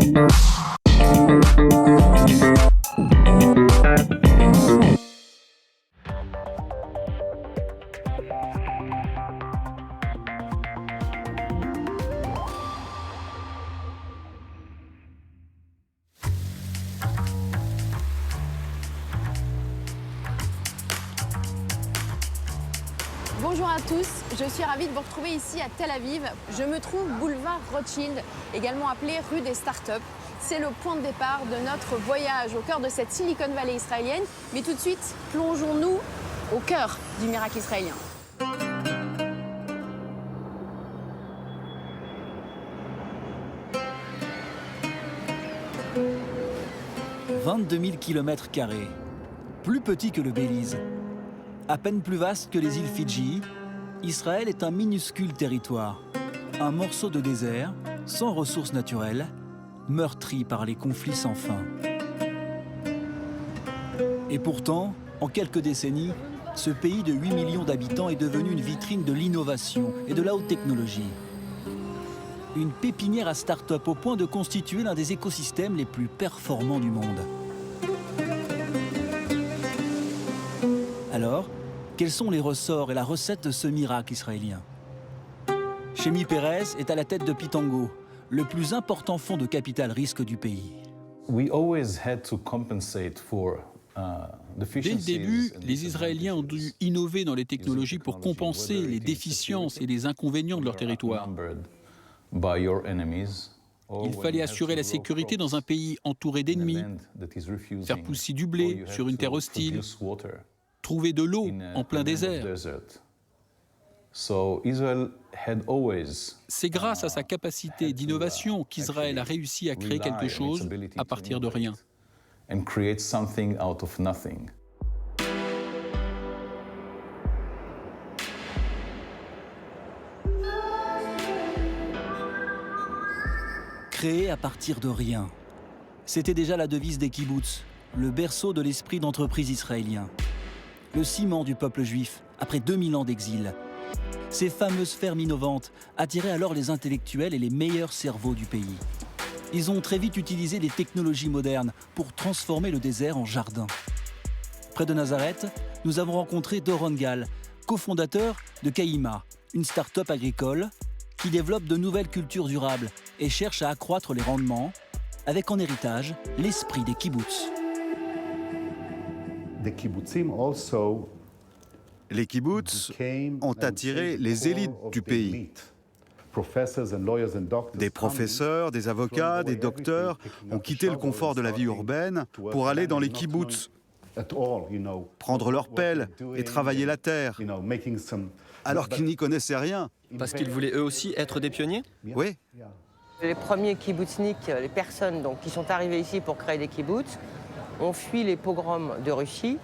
Bonjour à tous, je suis ravie de vous retrouver ici à Tel Aviv. Je me trouve boulevard Rothschild, également appelé rue des startups. C'est le point de départ de notre voyage au cœur de cette Silicon Valley israélienne. Mais tout de suite, plongeons-nous au cœur du miracle israélien. « 22 000 km², plus petit que le Belize. À peine plus vaste que les îles Fidji, Israël est un minuscule territoire, un morceau de désert, sans ressources naturelles, meurtri par les conflits sans fin. Et pourtant, en quelques décennies, ce pays de 8 millions d'habitants est devenu une vitrine de l'innovation et de la haute technologie. Une pépinière à start-up au point de constituer l'un des écosystèmes les plus performants du monde. Alors, quels sont les ressorts et la recette de ce miracle israélien? Shemi Peres est à la tête de Pitango, le plus important fonds de capital risque du pays. Dès le début, les Israéliens ont dû innover dans les technologies pour compenser les déficiences et les inconvénients de leur territoire. Il fallait assurer la sécurité dans un pays entouré d'ennemis, faire pousser du blé sur une terre hostile, trouver de l'eau en plein désert. C'est grâce à sa capacité d'innovation qu'Israël a réussi à créer quelque chose à partir de rien. Créer à partir de rien. C'était déjà la devise des kibboutz, le berceau de l'esprit d'entreprise israélien. Le ciment du peuple juif, après 2000 ans d'exil. Ces fameuses fermes innovantes attiraient alors les intellectuels et les meilleurs cerveaux du pays. Ils ont très vite utilisé les technologies modernes pour transformer le désert en jardin. Près de Nazareth, nous avons rencontré Doron Gal, cofondateur de Kaïma, une start-up agricole qui développe de nouvelles cultures durables et cherche à accroître les rendements, avec en héritage l'esprit des kibboutz. Les kibboutz ont attiré les élites du pays. Des professeurs, des avocats, des docteurs ont quitté le confort de la vie urbaine pour aller dans les kibboutz, prendre leur pelle et travailler la terre, alors qu'ils n'y connaissaient rien. Parce qu'ils voulaient eux aussi être des pionniers? Oui. Les premiers kibbutzniks, les personnes qui sont arrivées ici pour créer des kibbutz, ont fui les pogroms de Russie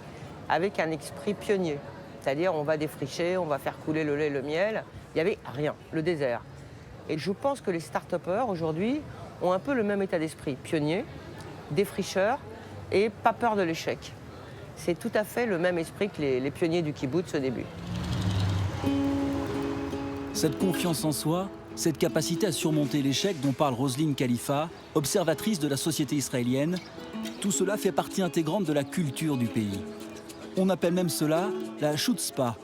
avec un esprit pionnier. C'est-à-dire on va défricher, on va faire couler le lait, le miel. Il n'y avait rien, le désert. Et je pense que les start-upers aujourd'hui ont un peu le même état d'esprit, pionnier, défricheur et pas peur de l'échec. C'est tout à fait le même esprit que les pionniers du kibbutz au début. Cette confiance en soi, cette capacité à surmonter l'échec dont parle Roselyne Khalifa, observatrice de la société israélienne, tout cela fait partie intégrante de la culture du pays. On appelle même cela la chutzpah,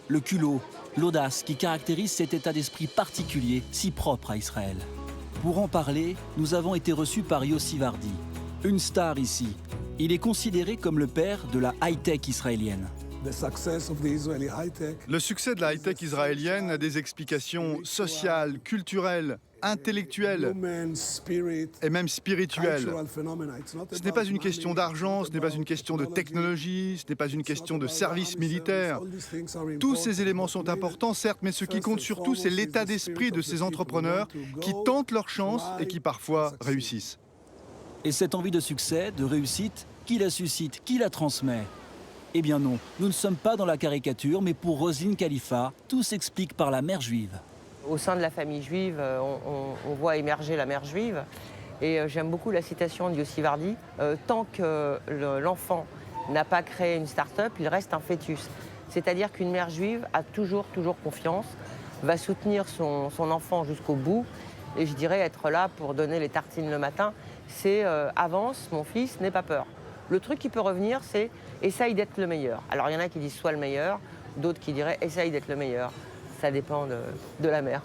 le culot, l'audace qui caractérise cet état d'esprit particulier, si propre à Israël. Pour en parler, nous avons été reçus par Yossi Vardi, une star ici. Il est considéré comme le père de la high-tech israélienne. Le succès de la high-tech israélienne a des explications sociales, culturelles, intellectuelles et même spirituelles. Ce n'est pas une question d'argent, ce n'est pas une question de technologie, ce n'est pas une question de service militaire. Tous ces éléments sont importants, certes, mais ce qui compte surtout, c'est l'état d'esprit de ces entrepreneurs qui tentent leur chance et qui parfois réussissent. Et cette envie de succès, de réussite, qui la suscite, qui la transmet? Eh bien non, nous ne sommes pas dans la caricature, mais pour Roselyne Khalifa, tout s'explique par la mère juive. Au sein de la famille juive, on voit émerger la mère juive. Et j'aime beaucoup la citation de Yossi Vardi. Tant que l'enfant n'a pas créé une start-up, il reste un fœtus. C'est-à-dire qu'une mère juive a toujours confiance, va soutenir son enfant jusqu'au bout, Et je dirais être là pour donner les tartines le matin, c'est avance, mon fils, n'aie pas peur. Le truc qui peut revenir, c'est essaye d'être le meilleur. Alors il y en a qui disent sois le meilleur, d'autres qui diraient essaye d'être le meilleur. Ça dépend de la mère.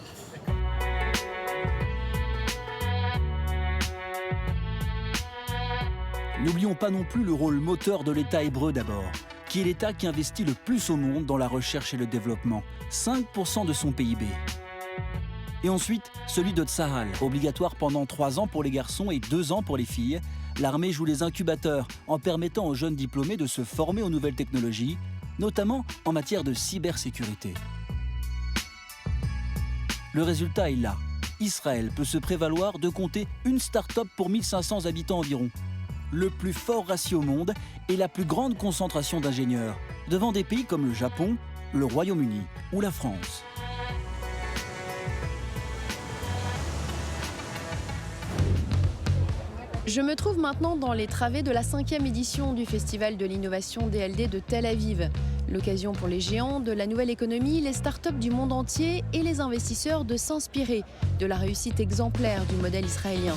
N'oublions pas non plus le rôle moteur de l'État hébreu d'abord, qui est l'État qui investit le plus au monde dans la recherche et le développement, 5% de son PIB. Et ensuite, celui de Tsahal, obligatoire pendant 3 ans pour les garçons et 2 ans pour les filles. L'armée joue les incubateurs en permettant aux jeunes diplômés de se former aux nouvelles technologies, notamment en matière de cybersécurité. Le résultat est là. Israël peut se prévaloir de compter une start-up pour 1500 habitants environ. Le plus fort ratio au monde et la plus grande concentration d'ingénieurs, devant des pays comme le Japon, le Royaume-Uni ou la France. Je me trouve maintenant dans les travées de la 5e édition du Festival de l'innovation DLD de Tel Aviv. L'occasion pour les géants de la nouvelle économie, les startups du monde entier et les investisseurs de s'inspirer de la réussite exemplaire du modèle israélien.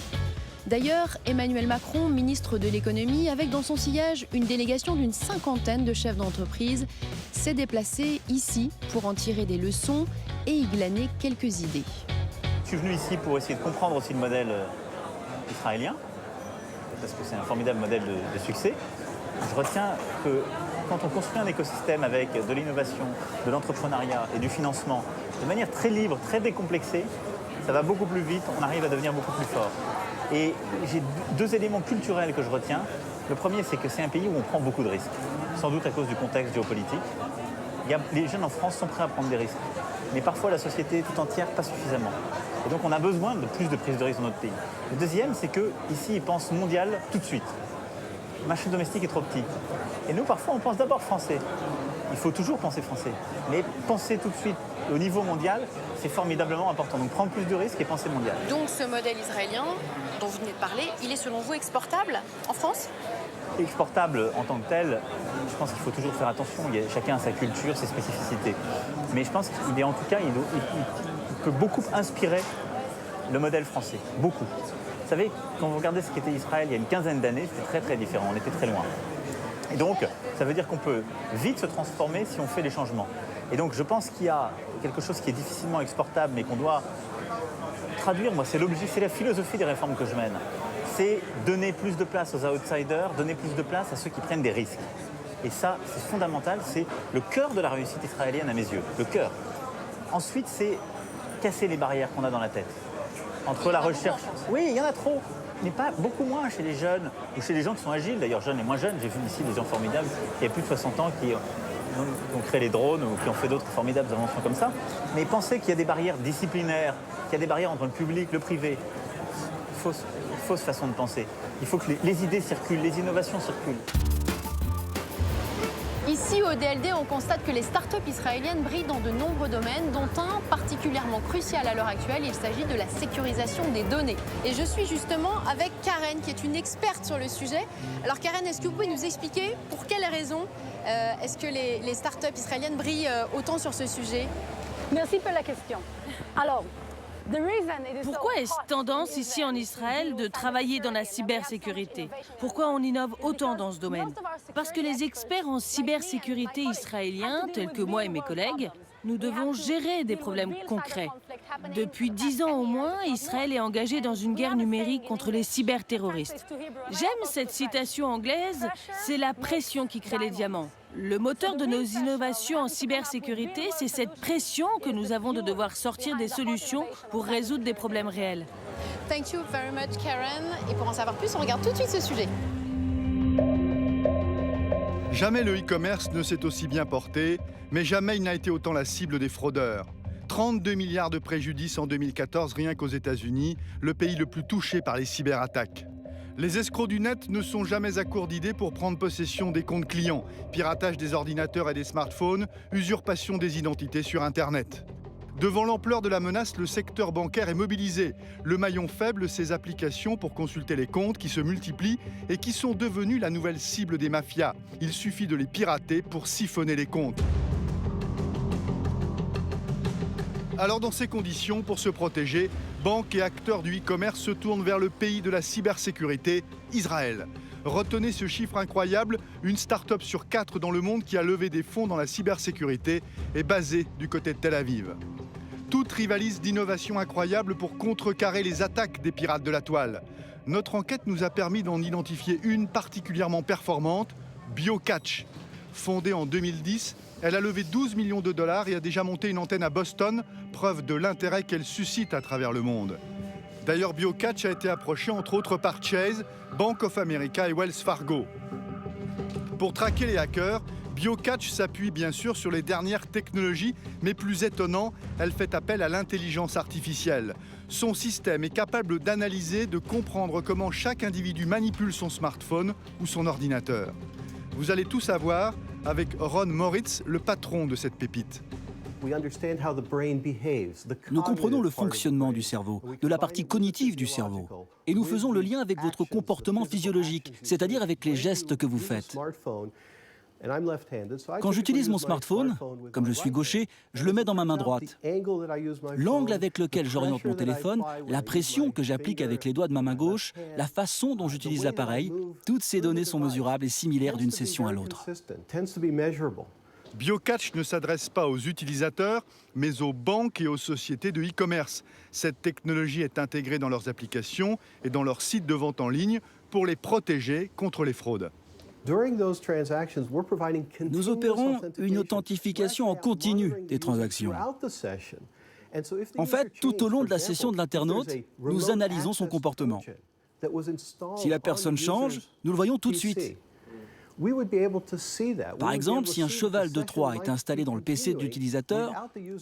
D'ailleurs, Emmanuel Macron, ministre de l'économie, avec dans son sillage une délégation d'une 50aine de chefs d'entreprise, s'est déplacé ici pour en tirer des leçons et y glaner quelques idées. Je suis venu ici pour essayer de comprendre aussi le modèle israélien, parce que c'est un formidable modèle de succès. Je retiens que quand on construit un écosystème avec de l'innovation, de l'entrepreneuriat et du financement, de manière très libre, très décomplexée, ça va beaucoup plus vite, on arrive à devenir beaucoup plus fort. Et j'ai 2 éléments culturels que je retiens. Le premier, c'est que c'est un pays où on prend beaucoup de risques, sans doute à cause du contexte géopolitique. Les jeunes en France sont prêts à prendre des risques, mais parfois la société tout entière, pas suffisamment. Et donc on a besoin de plus de prise de risque dans notre pays. Le deuxième, c'est qu'ici, ils pensent mondial tout de suite. Le marché domestique est trop petit. Et nous, parfois, on pense d'abord français. Il faut toujours penser français. Mais penser tout de suite au niveau mondial, c'est formidablement important. Donc prendre plus de risques et penser mondial. Donc ce modèle israélien dont vous venez de parler, il est selon vous exportable en France ? Exportable en tant que tel, je pense qu'il faut toujours faire attention. Chacun a sa culture, ses spécificités. Mais je pense qu'il est en tout cas, il peut beaucoup inspirer le modèle français. Beaucoup. Vous savez, quand vous regardez ce qu'était Israël il y a une quinzaine d'années, c'était très très différent. On était très loin. Et donc, ça veut dire qu'on peut vite se transformer si on fait des changements. Et donc, je pense qu'il y a quelque chose qui est difficilement exportable, mais qu'on doit traduire. Moi, c'est la philosophie des réformes que je mène. C'est donner plus de place aux outsiders, donner plus de place à ceux qui prennent des risques. Et ça, c'est fondamental, c'est le cœur de la réussite israélienne à mes yeux, le cœur. Ensuite, c'est casser les barrières qu'on a dans la tête. Entre la recherche... Oui, il y en a trop, mais pas beaucoup moins chez les jeunes ou chez les gens qui sont agiles, d'ailleurs jeunes et moins jeunes. J'ai vu ici des gens formidables qui ont plus de 60 ans, qui ont créé les drones ou qui ont fait d'autres formidables inventions comme ça. Mais pensez qu'il y a des barrières disciplinaires, qu'il y a des barrières entre le public, le privé. Fausse façon de penser. Il faut que les idées circulent, les innovations circulent. Ici, au DLD, on constate que les startups israéliennes brillent dans de nombreux domaines, dont un particulièrement crucial à l'heure actuelle. Il s'agit de la sécurisation des données. Et je suis justement avec Karen, qui est une experte sur le sujet. Alors Karen, est-ce que vous pouvez nous expliquer pour quelles raisons est-ce que les startups israéliennes brillent autant sur ce sujet? Merci pour la question. Alors, pourquoi est-ce tendance ici en Israël de travailler dans la cybersécurité? Pourquoi on innove autant dans ce domaine? Parce que les experts en cybersécurité israéliens, tels que moi et mes collègues, nous devons gérer des problèmes concrets. Depuis 10 ans au moins, Israël est engagé dans une guerre numérique contre les cyberterroristes. J'aime cette citation anglaise, c'est la pression qui crée les diamants. Le moteur de nos innovations en cybersécurité, c'est cette pression que nous avons de devoir sortir des solutions pour résoudre des problèmes réels. Thank you very much, Karen. Et pour en savoir plus, on regarde tout de suite ce sujet. Jamais le e-commerce ne s'est aussi bien porté, mais jamais il n'a été autant la cible des fraudeurs. 32 milliards de préjudices en 2014, rien qu'aux États-Unis, le pays le plus touché par les cyberattaques. Les escrocs du net ne sont jamais à court d'idées pour prendre possession des comptes clients, piratage des ordinateurs et des smartphones, usurpation des identités sur Internet. Devant l'ampleur de la menace, le secteur bancaire est mobilisé. Le maillon faible, ces applications pour consulter les comptes qui se multiplient et qui sont devenues la nouvelle cible des mafias. Il suffit de les pirater pour siphonner les comptes. Alors dans ces conditions, pour se protéger, banques et acteurs du e-commerce se tournent vers le pays de la cybersécurité, Israël. Retenez ce chiffre incroyable, une start-up sur 4 dans le monde qui a levé des fonds dans la cybersécurité est basée du côté de Tel Aviv. Toutes rivalisent d'innovations incroyables pour contrecarrer les attaques des pirates de la toile. Notre enquête nous a permis d'en identifier une particulièrement performante, BioCatch. Fondée en 2010, elle a levé 12 millions de dollars et a déjà monté une antenne à Boston, preuve de l'intérêt qu'elle suscite à travers le monde. D'ailleurs, BioCatch a été approché entre autres par Chase, Bank of America et Wells Fargo. Pour traquer les hackers, BioCatch s'appuie bien sûr sur les dernières technologies, mais plus étonnant, elle fait appel à l'intelligence artificielle. Son système est capable d'analyser, de comprendre comment chaque individu manipule son smartphone ou son ordinateur. Vous allez tout savoir avec Ron Moritz, le patron de cette pépite. Nous comprenons le fonctionnement du cerveau, de la partie cognitive du cerveau. Et nous faisons le lien avec votre comportement physiologique, c'est-à-dire avec les gestes que vous faites. Quand j'utilise mon smartphone, comme je suis gaucher, je le mets dans ma main droite. L'angle avec lequel j'oriente mon téléphone, la pression que j'applique avec les doigts de ma main gauche, la façon dont j'utilise l'appareil, toutes ces données sont mesurables et similaires d'une session à l'autre. BioCatch ne s'adresse pas aux utilisateurs, mais aux banques et aux sociétés de e-commerce. Cette technologie est intégrée dans leurs applications et dans leurs sites de vente en ligne pour les protéger contre les fraudes. Nous opérons une authentification en continu des transactions. En fait, tout au long de la session de l'internaute, nous analysons son comportement. Si la personne change, nous le voyons tout de suite. Par exemple, si un cheval de Troie est installé dans le PC de l'utilisateur,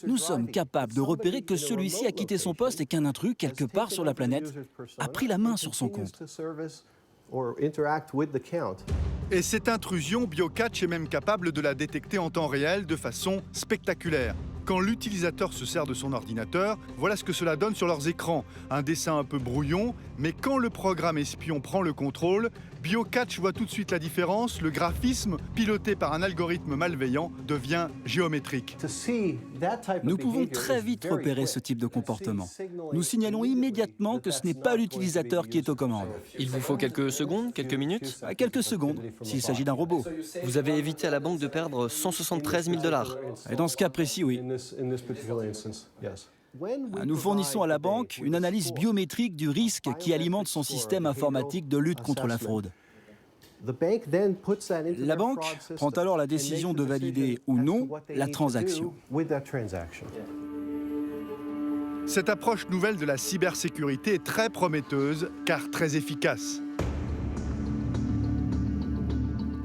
nous sommes capables de repérer que celui-ci a quitté son poste et qu'un intrus, quelque part sur la planète, a pris la main sur son compte. Et cette intrusion, BioCatch est même capable de la détecter en temps réel de façon spectaculaire. Quand l'utilisateur se sert de son ordinateur, voilà ce que cela donne sur leurs écrans. Un dessin un peu brouillon, mais quand le programme espion prend le contrôle, BioCatch voit tout de suite la différence. Le graphisme, piloté par un algorithme malveillant, devient géométrique. Nous pouvons très vite repérer ce type de comportement. Nous signalons immédiatement que ce n'est pas l'utilisateur qui est aux commandes. Il vous faut quelques secondes, quelques minutes? Quelques secondes, s'il s'agit d'un robot. Vous avez évité à la banque de perdre 173 000 $. Et dans ce cas précis, oui. Nous fournissons à la banque une analyse biométrique du risque qui alimente son système informatique de lutte contre la fraude. La banque prend alors la décision de valider ou non la transaction. Cette approche nouvelle de la cybersécurité est très prometteuse, car très efficace.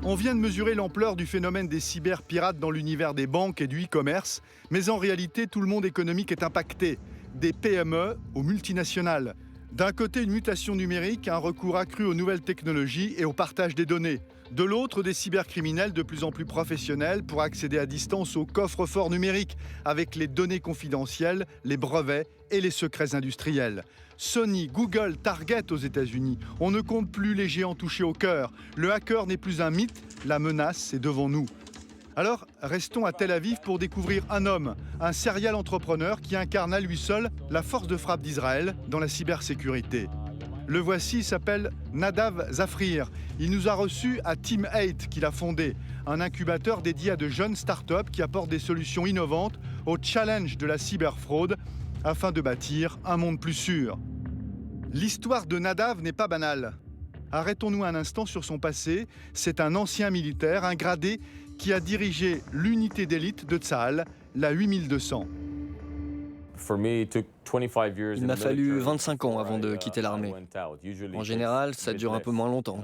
On vient de mesurer l'ampleur du phénomène des cyberpirates dans l'univers des banques et du e-commerce, mais en réalité, tout le monde économique est impacté, des PME aux multinationales. D'un côté, une mutation numérique, un recours accru aux nouvelles technologies et au partage des données. De l'autre, des cybercriminels de plus en plus professionnels pour accéder à distance aux coffres-forts numériques avec les données confidentielles, les brevets et les secrets industriels. Sony, Google, Target aux États-Unis. On ne compte plus les géants touchés au cœur. Le hacker n'est plus un mythe, la menace est devant nous. Alors, restons à Tel Aviv pour découvrir un homme, un serial entrepreneur qui incarne à lui seul la force de frappe d'Israël dans la cybersécurité. Le voici, il s'appelle Nadav Zafrir. Il nous a reçus à Team 8 qu'il a fondé, un incubateur dédié à de jeunes startups qui apportent des solutions innovantes au challenge de la cyberfraude afin de bâtir un monde plus sûr. L'histoire de Nadav n'est pas banale. Arrêtons-nous un instant sur son passé. C'est un ancien militaire, un gradé, qui a dirigé l'unité d'élite de Tsahal, la 8200. Il m'a fallu 25 ans avant de quitter l'armée. En général, ça dure un peu moins longtemps.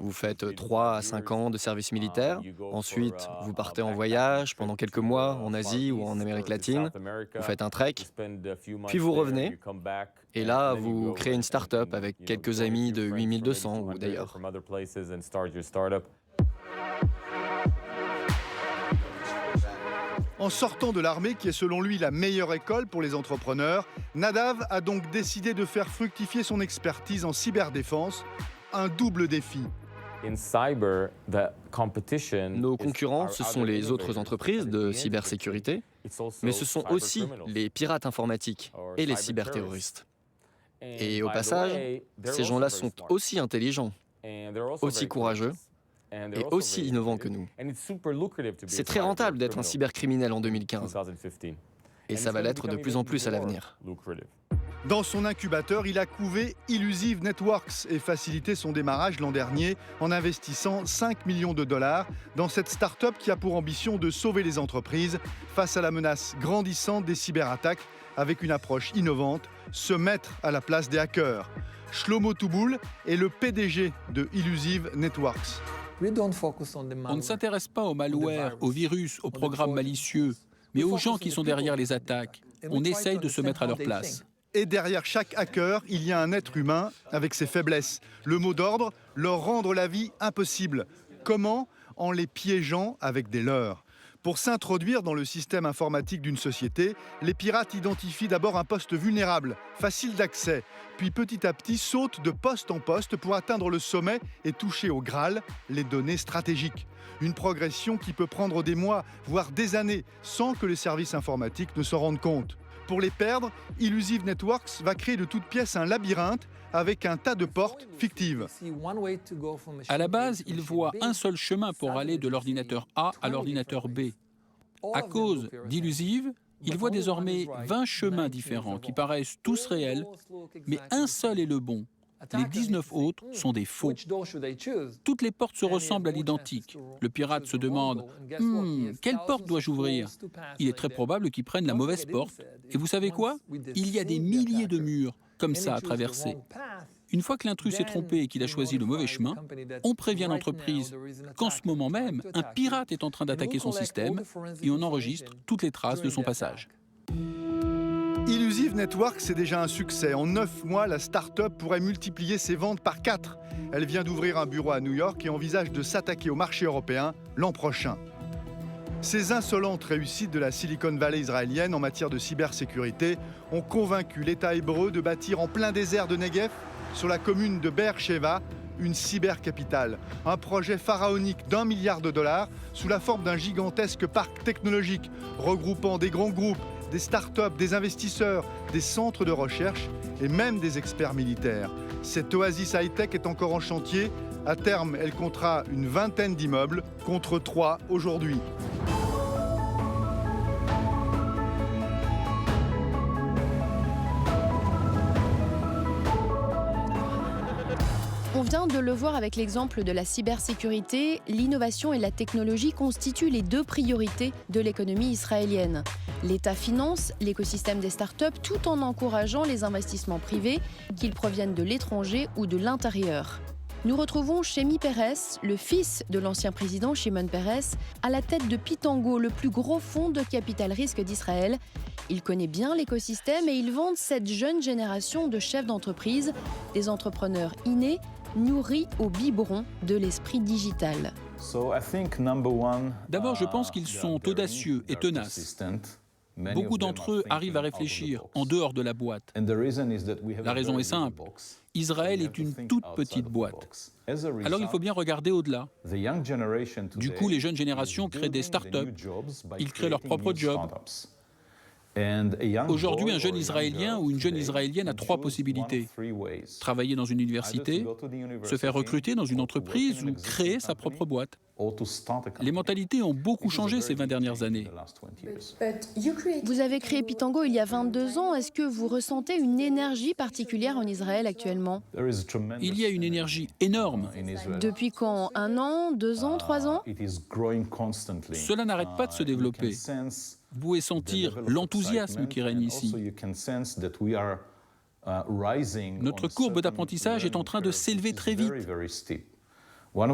Vous faites 3 à 5 ans de service militaire. Ensuite, vous partez en voyage pendant quelques mois en Asie ou en Amérique latine. Vous faites un trek. Puis vous revenez. Et là, vous créez une start-up avec quelques amis de 8200 ou d'ailleurs. En sortant de l'armée, qui est selon lui la meilleure école pour les entrepreneurs, Nadav a donc décidé de faire fructifier son expertise en cyberdéfense, un double défi. Nos concurrents, ce sont les autres entreprises de cybersécurité. Mais ce sont aussi les pirates informatiques et les cyberterroristes. Et au passage, ces gens-là sont aussi intelligents, aussi courageux et aussi innovants que nous. C'est très rentable d'être un cybercriminel en 2015. Et ça va l'être de plus en plus à l'avenir. Dans son incubateur, il a couvé Illusive Networks et facilité son démarrage l'an dernier en investissant 5 millions de dollars dans cette start-up qui a pour ambition de sauver les entreprises face à la menace grandissante des cyberattaques avec une approche innovante, se mettre à la place des hackers. Shlomo Touboul est le PDG de Illusive Networks. On ne s'intéresse pas au malware, aux virus, aux programmes malicieux, mais aux gens qui sont derrière les attaques. On essaye de se mettre à leur place. Et derrière chaque hacker, il y a un être humain avec ses faiblesses. Le mot d'ordre, leur rendre la vie impossible. Comment ? En les piégeant avec des leurres. Pour s'introduire dans le système informatique d'une société, les pirates identifient d'abord un poste vulnérable, facile d'accès, puis petit à petit sautent de poste en poste pour atteindre le sommet et toucher au Graal, les données stratégiques. Une progression qui peut prendre des mois, voire des années, sans que les services informatiques ne s'en rendent compte. Pour les perdre, Illusive Networks va créer de toutes pièces un labyrinthe avec un tas de portes fictives. À la base, ils voient un seul chemin pour aller de l'ordinateur A à l'ordinateur B. À cause d'Illusive, ils voient désormais 20 chemins différents qui paraissent tous réels, mais un seul est le bon. Les 19 autres sont des faux. Toutes les portes se ressemblent à l'identique. Le pirate se demande « Quelle porte dois-je ouvrir ?» Il est très probable qu'il prenne la mauvaise porte. Et vous savez quoi ? Il y a des milliers de murs comme ça à traverser. Une fois que l'intrus s'est trompé et qu'il a choisi le mauvais chemin, on prévient l'entreprise qu'en ce moment même, un pirate est en train d'attaquer son système et on enregistre toutes les traces de son passage. Illusive Networks, c'est déjà un succès. En 9 mois, la start-up pourrait multiplier ses ventes par 4. Elle vient d'ouvrir un bureau à New York et envisage de s'attaquer au marché européen l'an prochain. Ces insolentes réussites de la Silicon Valley israélienne en matière de cybersécurité ont convaincu l'État hébreu de bâtir en plein désert de Negev, sur la commune de Be'er Sheva, une cybercapitale. Un projet pharaonique d'1 milliard de dollars sous la forme d'un gigantesque parc technologique regroupant des grands groupes, des start-up, des investisseurs, des centres de recherche et même des experts militaires. Cette oasis high-tech est encore en chantier. À terme, elle comptera une vingtaine d'immeubles contre 3 aujourd'hui. On vient de le voir avec l'exemple de la cybersécurité, l'innovation et la technologie constituent les 2 priorités de l'économie israélienne. L'État finance l'écosystème des startups tout en encourageant les investissements privés, qu'ils proviennent de l'étranger ou de l'intérieur. Nous retrouvons Shemi Peres, le fils de l'ancien président Shimon Peres, à la tête de Pitango, le plus gros fonds de capital risque d'Israël. Il connaît bien l'écosystème et il vante cette jeune génération de chefs d'entreprise, des entrepreneurs innés, nourris au biberon de l'esprit digital. D'abord, je pense qu'ils sont audacieux et tenaces. Beaucoup d'entre eux arrivent à réfléchir en dehors de la boîte. La raison est simple. Israël est une toute petite boîte. Alors il faut bien regarder au-delà. Du coup, les jeunes générations créent des startups. Ils créent leurs propres jobs. Aujourd'hui, un jeune Israélien ou une jeune Israélienne a 3 possibilités. Travailler dans une université, se faire recruter dans une entreprise ou créer sa propre boîte. Les mentalités ont beaucoup changé ces 20 dernières années. Vous avez créé Pitango il y a 22 ans. Est-ce que vous ressentez une énergie particulière en Israël actuellement ? Il y a une énergie énorme. Depuis quand ? 1 an, 2 ans, 3 ans ? Cela n'arrête pas de se développer. Vous pouvez sentir l'enthousiasme qui règne ici. Notre courbe d'apprentissage est en train de s'élever très vite. Vous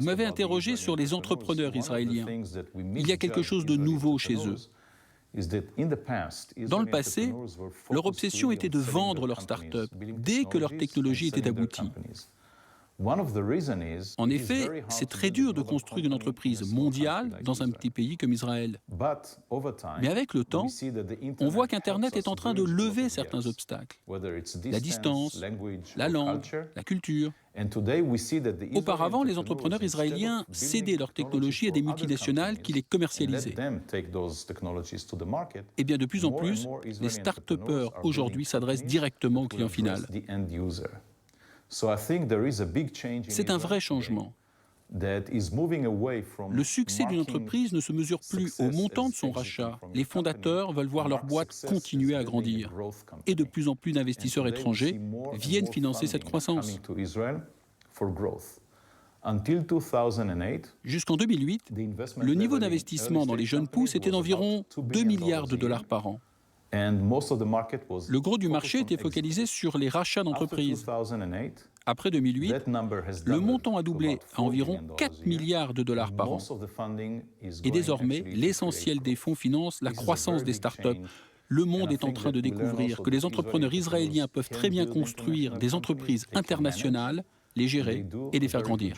m'avez interrogé sur les entrepreneurs israéliens. Il y a quelque chose de nouveau chez eux. Dans le passé, leur obsession était de vendre leur start-up dès que leur technologie était aboutie. En effet, c'est très dur de construire une entreprise mondiale dans un petit pays comme Israël. Mais avec le temps, on voit qu'Internet est en train de lever certains obstacles. La distance, la langue, la culture. Auparavant, les entrepreneurs israéliens cédaient leur technologie à des multinationales qui les commercialisaient. Et bien de plus en plus, les start-upers aujourd'hui s'adressent directement au client final. C'est un vrai changement. Le succès d'une entreprise ne se mesure plus au montant de son rachat. Les fondateurs veulent voir leur boîte continuer à grandir. Et de plus en plus d'investisseurs étrangers viennent financer cette croissance. Jusqu'en 2008, le niveau d'investissement dans les jeunes pousses était d'environ 2 milliards de dollars par an. Le gros du marché était focalisé sur les rachats d'entreprises. Après 2008, le montant a doublé à environ 4 milliards de dollars par an. Et désormais, l'essentiel des fonds finance la croissance des startups. Le monde est en train de découvrir que les entrepreneurs israéliens peuvent très bien construire des entreprises internationales, les gérer et les faire grandir.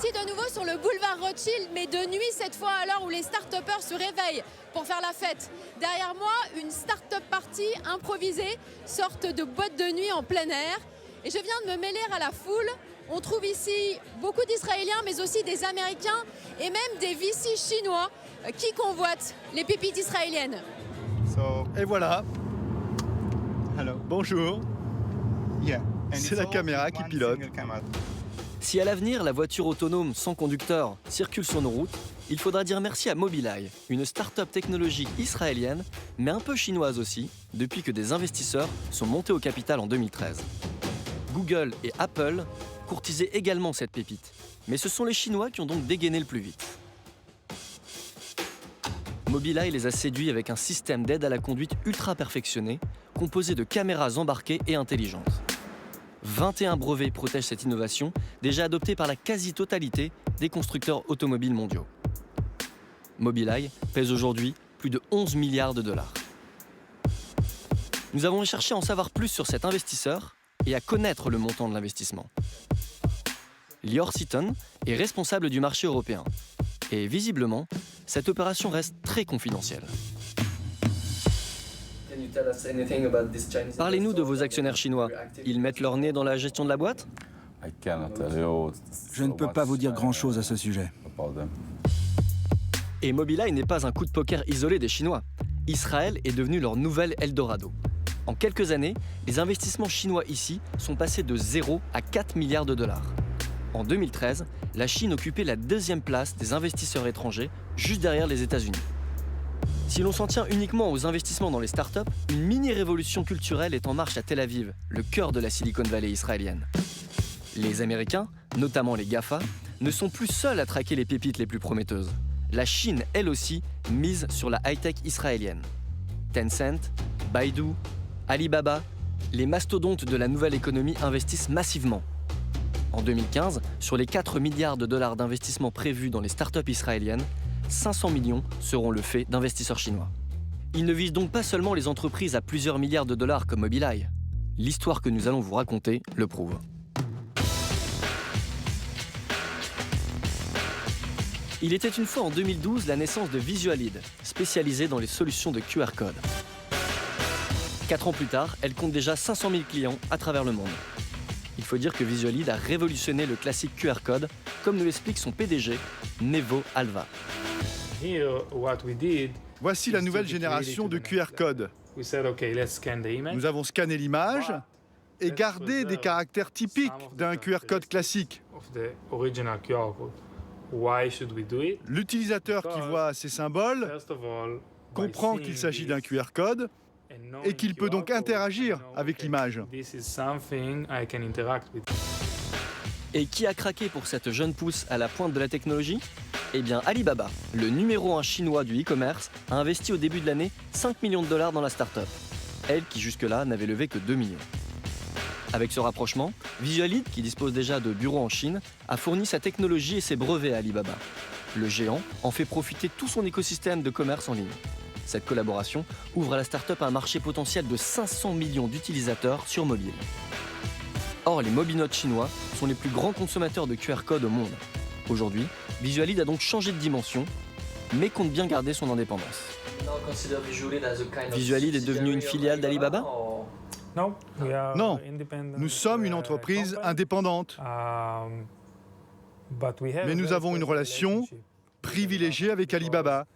De nouveau sur le boulevard Rothschild, mais de nuit cette fois, à l'heure où les start-upers se réveillent pour faire la fête. Derrière moi, une start-up party improvisée, sorte de boîte de nuit en plein air. Et je viens de me mêler à la foule. On trouve ici beaucoup d'Israéliens, mais aussi des Américains et même des VC chinois qui convoitent les pépites israéliennes. Et voilà. Bonjour. C'est la caméra qui pilote. Si à l'avenir, la voiture autonome sans conducteur circule sur nos routes, il faudra dire merci à Mobileye, une start-up technologique israélienne, mais un peu chinoise aussi, depuis que des investisseurs sont montés au capital en 2013. Google et Apple courtisaient également cette pépite, mais ce sont les Chinois qui ont donc dégainé le plus vite. Mobileye les a séduits avec un système d'aide à la conduite ultra perfectionné, composé de caméras embarquées et intelligentes. 21 brevets protègent cette innovation, déjà adoptée par la quasi-totalité des constructeurs automobiles mondiaux. Mobileye pèse aujourd'hui plus de 11 milliards de dollars. Nous avons cherché à en savoir plus sur cet investisseur et à connaître le montant de l'investissement. Lior Seaton est responsable du marché européen. Et visiblement, cette opération reste très confidentielle. Parlez-nous de vos actionnaires chinois. Ils mettent leur nez dans la gestion de la boîte ? Je ne peux pas vous dire grand-chose à ce sujet. Et Mobileye n'est pas un coup de poker isolé des Chinois. Israël est devenu leur nouvel Eldorado. En quelques années, les investissements chinois ici sont passés de 0 à 4 milliards de dollars. En 2013, la Chine occupait la 2e place des investisseurs étrangers, juste derrière les États-Unis. Si l'on s'en tient uniquement aux investissements dans les startups, une mini-révolution culturelle est en marche à Tel Aviv, le cœur de la Silicon Valley israélienne. Les Américains, notamment les GAFA, ne sont plus seuls à traquer les pépites les plus prometteuses. La Chine, elle aussi, mise sur la high-tech israélienne. Tencent, Baidu, Alibaba, les mastodontes de la nouvelle économie investissent massivement. En 2015, sur les 4 milliards de dollars d'investissement prévus dans les startups israéliennes, 500 millions seront le fait d'investisseurs chinois. Ils ne visent donc pas seulement les entreprises à plusieurs milliards de dollars comme Mobileye. L'histoire que nous allons vous raconter le prouve. Il était une fois en 2012 la naissance de Visualid, spécialisée dans les solutions de QR code. 4 ans plus tard, elle compte déjà 500 000 clients à travers le monde. Il faut dire que Visualid a révolutionné le classique QR code, comme nous l'explique son PDG, Nevo Alva. Voici la nouvelle génération de QR code. Nous avons scanné l'image et gardé des caractères typiques d'un QR code classique. L'utilisateur qui voit ces symboles comprend qu'il s'agit d'un QR code et qu'il peut donc interagir avec l'image. Et qui a craqué pour cette jeune pousse à la pointe de la technologie ? Eh bien Alibaba, le numéro 1 chinois du e-commerce, a investi au début de l'année 5 millions de dollars dans la start-up. Elle qui jusque-là n'avait levé que 2 millions. Avec ce rapprochement, Visualid, qui dispose déjà de bureaux en Chine, a fourni sa technologie et ses brevets à Alibaba. Le géant en fait profiter tout son écosystème de commerce en ligne. Cette collaboration ouvre à la start-up un marché potentiel de 500 millions d'utilisateurs sur mobile. Or, les mobinotes chinois sont les plus grands consommateurs de QR code au monde. Aujourd'hui, Visualid a donc changé de dimension, mais compte bien garder son indépendance. Visualid est devenu une filiale d'Alibaba ? Non, nous sommes une entreprise indépendante. Mais nous avons une relation privilégiée avec Alibaba,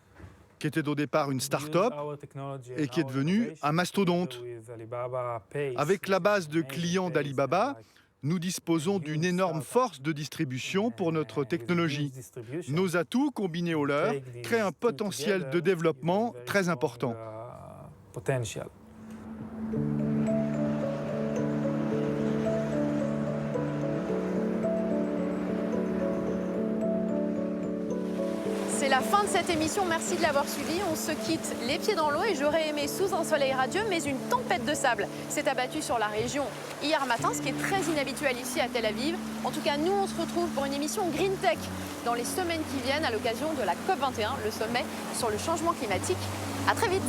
qui était au départ une start-up et qui est devenue un mastodonte. Avec la base de clients d'Alibaba, nous disposons d'une énorme force de distribution pour notre technologie. Nos atouts, combinés aux leurs, créent un potentiel de développement très important. C'est la fin de cette émission, merci de l'avoir suivi. On se quitte les pieds dans l'eau et j'aurais aimé sous un soleil radieux, mais une tempête de sable s'est abattue sur la région hier matin, ce qui est très inhabituel ici à Tel Aviv. En tout cas, nous, on se retrouve pour une émission Green Tech dans les semaines qui viennent à l'occasion de la COP21, le sommet sur le changement climatique. À très vite.